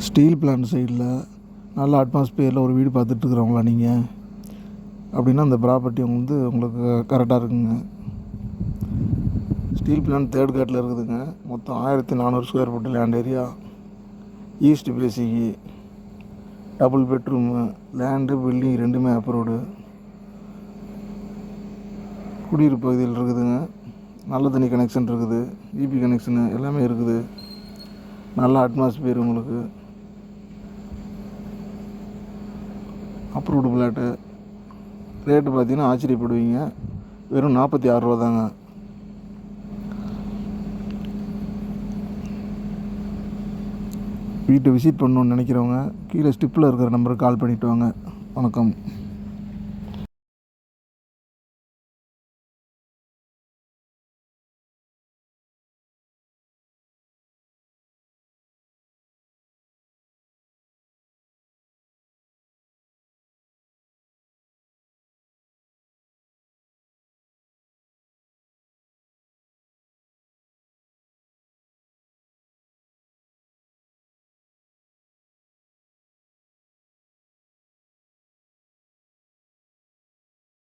Steel plant சைடில் நல்ல அட்மாஸ்பியரில் ஒரு வீடு பார்த்துட்ருக்குறவங்களா நீங்கள் அப்படின்னா அந்த ப்ராப்பர்ட்டி உங்களுக்கு கரெக்டாக இருக்குங்க. ஸ்டீல் பிளான்ட் தேர்ட் கேட்டில் இருக்குதுங்க. மொத்தம் 1400 square feet land area, east பேசிக்கு, டபுள் பெட்ரூமு, லேண்டு பில்டிங் ரெண்டுமே அப்ரூவ்டு, குடியிருப்பு பகுதியில் இருக்குதுங்க. நல்ல தண்ணி கனெக்ஷன் இருக்குது, இபி கனெக்ஷனு எல்லாமே இருக்குது. நல்ல அட்மாஸ்பியர் உங்களுக்கு. Approved plot. ரேட்டு பார்த்தீங்கன்னா ஆச்சரியப்படுவீங்க. வெறும் 46 ரூபா தாங்க. வீட்டை விசிட் பண்ணணுன்னு நினைக்கிறவங்க கீழே ஸ்டிப்பில் இருக்கிற நம்பருக்கு கால் பண்ணிவிட்டு வாங்க. வணக்கம்.